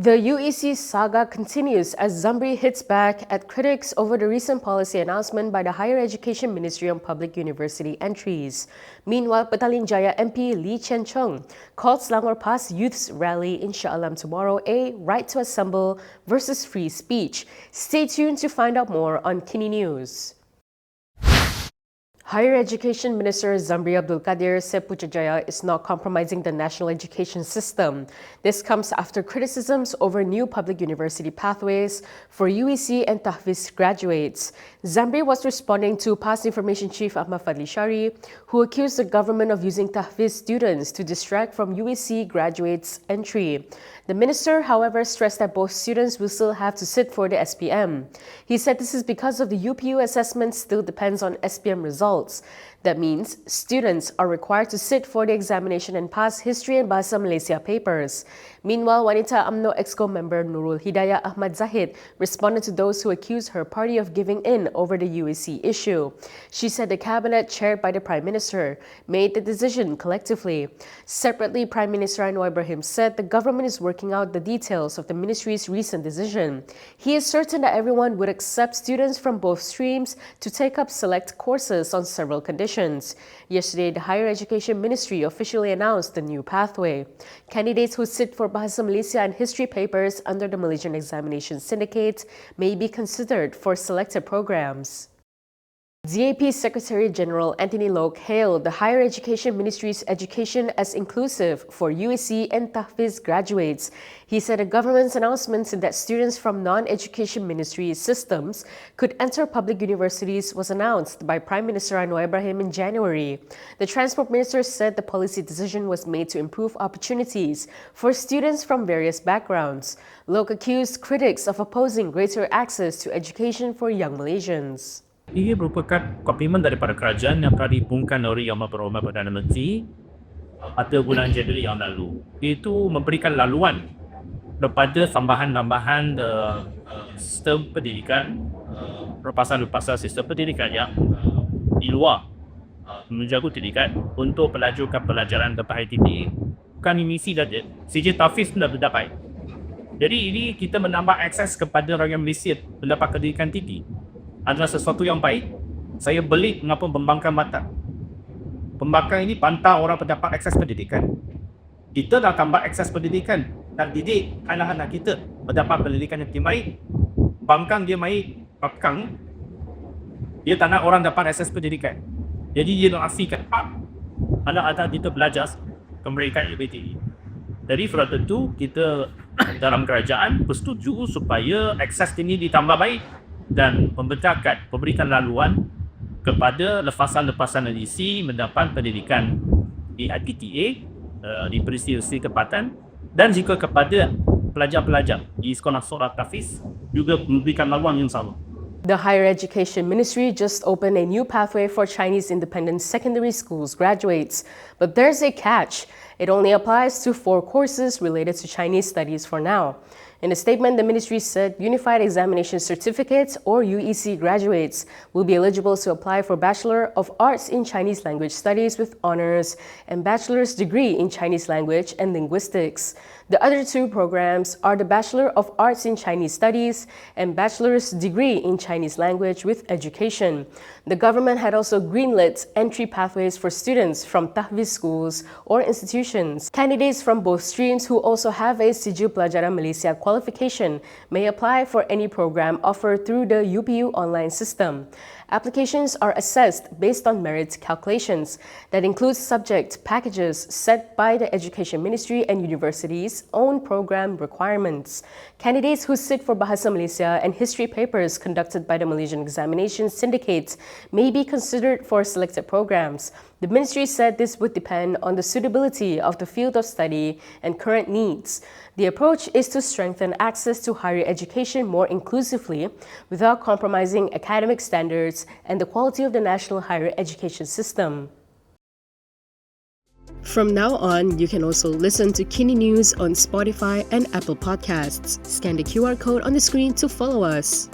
The UEC saga continues as Zambry hits back at critics over the recent policy announcement by the Higher Education Ministry on public university entries. Meanwhile, Petaling Jaya MP Lee Chung called Selangor PAS Youth's rally in Shah Alam tomorrow a right to assemble versus free speech. Stay tuned to find out more on KiniNews. Higher Education Minister Zambry Abdul Kadir said Putrajaya is not compromising the national education system. This comes after criticisms over new public university pathways for UEC and tahfiz graduates. Zambry was responding to PAS Information Chief Ahmad Fadli Shaari, who accused the government of using tahfiz students to distract from UEC graduates' entry. The minister, however, stressed that both students will still have to sit for the SPM. He said this is because of the UPU assessment still depends on SPM results. That means students are required to sit for the examination and pass History and Bahasa Malaysia papers. Meanwhile, Wanita UMNO Exco member Nurul Hidayah Ahmad Zahid responded to those who accused her party of giving in over the UEC issue. She said the cabinet chaired by the Prime Minister made the decision collectively. Separately, Prime Minister Anwar Ibrahim said the government is working out the details of the ministry's recent decision. He is certain that everyone would accept students from both streams to take up select courses on several conditions. Yesterday, the Higher Education Ministry officially announced the new pathway. Candidates who sit for Bahasa Malaysia and history papers under the Malaysian Examination Syndicate may be considered for selected programs. DAP Secretary General Anthony Loke hailed the Higher Education Ministry's education as inclusive for UEC and tahfiz graduates. He said the government's announcement that students from non-education ministry systems could enter public universities was announced by Prime Minister Anwar Ibrahim in January. The Transport Minister said the policy decision was made to improve opportunities for students from various backgrounds. Loke accused critics of opposing greater access to education for young Malaysians. Ia merupakan komitmen daripada kerajaan yang telah diumumkan oleh Yang Berhormat Perdana Menteri pada bulan Januari yang lalu. Itu memberikan laluan kepada tambahan-tambahan sistem pendidikan, lepasan-lepasan sistem pendidikan yang di luar menjaga pendidikan untuk melajukan pelajaran ke tahap tinggi. Bukan misi saja, sijil tahfiz pun dah berdapat. Jadi ini kita menambah akses kepada rakyat Malaysia mendapat pendidikan tinggi. Adalah sesuatu yang baik. Saya beli mengapa pembangkang mata. Pembangkang ini pantang orang mendapat akses pendidikan. Kita dah tambah akses pendidikan dan didik anak-anak kita mendapat pendidikan yang baik. Bangkang dia main bangkang, dia tak nak orang dapat akses pendidikan. Jadi dia nak asingkan anak-anak kita belajar kemerdekaan yang lebih tinggi. Jadi sudah tentu kita dalam kerajaan bersetuju supaya akses ini ditambah baik dan memberikan laluan kepada lepasan-lepasan edisi mendapat pendidikan di IPTA, di peristiwa tempatan, dan juga kepada pelajar-pelajar di sekolah-sekolah tahfiz juga memberikan laluan yang sama. The Higher Education Ministry just opened a new pathway for Chinese independent secondary schools graduates, but there's a catch. It only applies to 4 courses related to Chinese studies for now. In a statement, the ministry said Unified Examination Certificates or UEC graduates will be eligible to apply for Bachelor of Arts in Chinese Language Studies with honors and Bachelor's degree in Chinese Language and Linguistics. The other 2 programs are the Bachelor of Arts in Chinese Studies and Bachelor's degree in Chinese Language with Education. The government had also greenlit entry pathways for students from tahfiz schools or institutions. Candidates from both streams who also have a Sijil Pelajaran Malaysia qualification may apply for any program offered through the UPU online system. Applications are assessed based on merit calculations that includes subject packages set by the Education Ministry and universities' own program requirements. Candidates who sit for Bahasa Malaysia and history papers conducted by the Malaysian Examination Syndicate may be considered for selected programs. The ministry said this would depend on the suitability of the field of study and current needs. The approach is to strengthen access to higher education more inclusively without compromising academic standards and the quality of the national higher education system. From now on, you can also listen to KiniNews on Spotify and Apple Podcasts. Scan the QR code on the screen to follow us.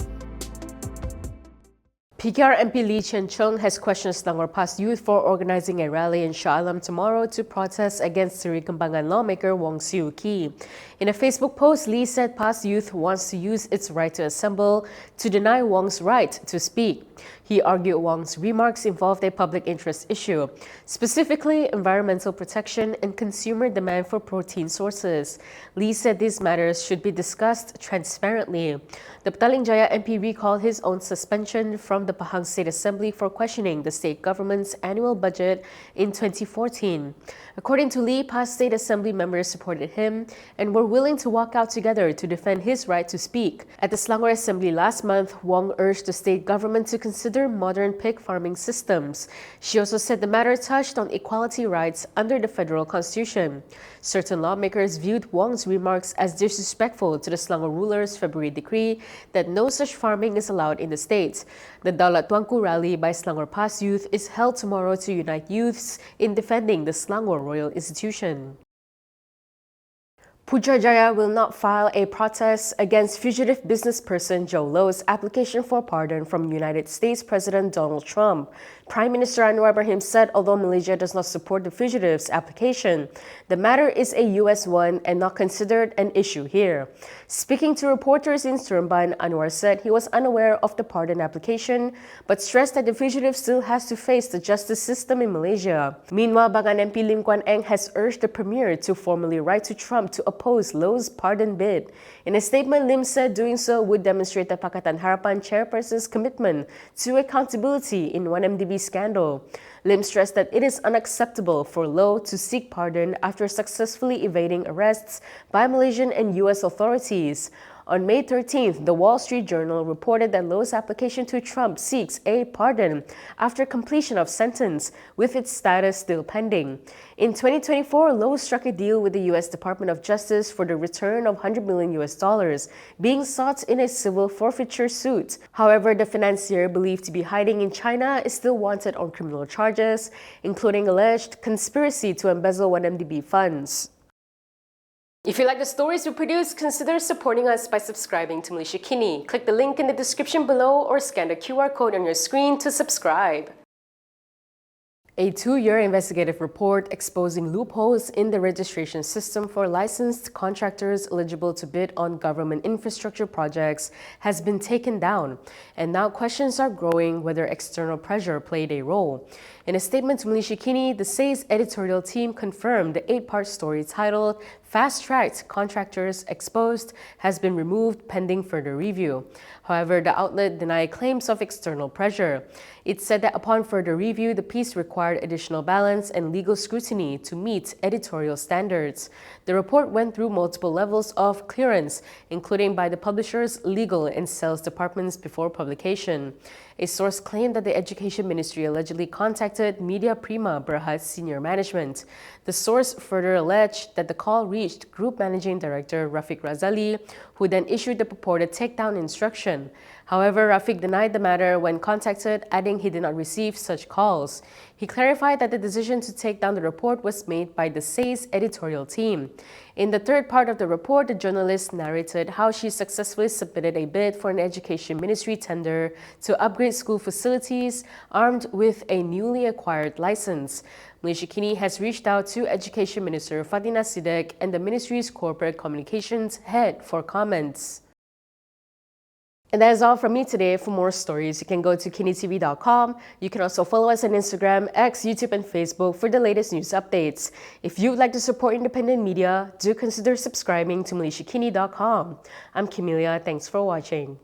PKR MP Chung has questioned Selangor PAS Youth for organizing a rally in Shah Alam tomorrow to protest against Seri Kembangan lawmaker Wong Siew Ki. In a Facebook post, Lee said PAS Youth wants to use its right to assemble to deny Wong's right to speak. He argued Wong's remarks involved a public interest issue, specifically environmental protection and consumer demand for protein sources. Lee said these matters should be discussed transparently. The Petaling Jaya MP recalled his own suspension from the Pahang State Assembly for questioning the state government's annual budget in 2014. According to Lee, PAS State Assembly members supported him and were willing to walk out together to defend his right to speak. At the Selangor Assembly last month, Wong urged the state government to consider modern pig farming systems. She also said the matter touched on equality rights under the federal constitution. Certain lawmakers viewed Wong's remarks as disrespectful to the Selangor rulers' February decree that no such farming is allowed in the state. The Daulat Tuanku rally by Selangor PAS Youth is held tomorrow to unite youths in defending the Selangor Royal Institution. Putrajaya will not file a protest against fugitive businessperson Jho Low's application for pardon from United States President Donald Trump. Prime Minister Anwar Ibrahim said although Malaysia does not support the fugitive's application, the matter is a U.S. one and not considered an issue here. Speaking to reporters in Seremban, Anwar said he was unaware of the pardon application, but stressed that the fugitive still has to face the justice system in Malaysia. Meanwhile, Bagan MP Lim Kuan Eng has urged the Premier to formally write to Trump to oppose Low's pardon bid. In a statement, Lim said doing so would demonstrate the Pakatan Harapan chairperson's commitment to accountability in 1MDB scandal. Lim stressed that it is unacceptable for Low to seek pardon after successfully evading arrests by Malaysian and U.S. authorities. On May 13th, the Wall Street Journal reported that Low's application to Trump seeks a pardon after completion of sentence, with its status still pending. In 2024, Low struck a deal with the U.S. Department of Justice for the return of $100 million being sought in a civil forfeiture suit. However, the financier, believed to be hiding in China, is still wanted on criminal charges, including alleged conspiracy to embezzle 1MDB funds. If you like the stories we produce, consider supporting us by subscribing to Malaysia Kini. Click the link in the description below or scan the QR code on your screen to subscribe. A 2-year investigative report exposing loopholes in the registration system for licensed contractors eligible to bid on government infrastructure projects has been taken down, and now questions are growing whether external pressure played a role. In a statement to Malaysia Kini, the SAY's editorial team confirmed the 8-part story titled "Fast-Tracked Contractors Exposed" has been removed pending further review. However, the outlet denied claims of external pressure. It said that upon further review, the piece required additional balance and legal scrutiny to meet editorial standards. The report went through multiple levels of clearance, including by the publisher's legal and sales departments before publication. A source claimed that the Education Ministry allegedly contacted Media Prima Berhad's senior management. The source further alleged that the call reached Group Managing Director Rafiq Razali, who then issued the purported takedown instruction. However, Rafiq denied the matter when contacted, adding he did not receive such calls. He clarified that the decision to take down the report was made by the SAY's editorial team. In the third part of the report, the journalist narrated how she successfully submitted a bid for an Education Ministry tender to upgrade school facilities armed with a newly acquired license. Malaysia Kini has reached out to Education Minister Fatina Sidek and the Ministry's Corporate Communications head for comments. And that is all from me today. For more stories, you can go to Kinitv.com. You can also follow us on Instagram, X, YouTube, and Facebook for the latest news updates. If you would like to support independent media, do consider subscribing to MalaysiaKini.com. I'm Camelia. Thanks for watching.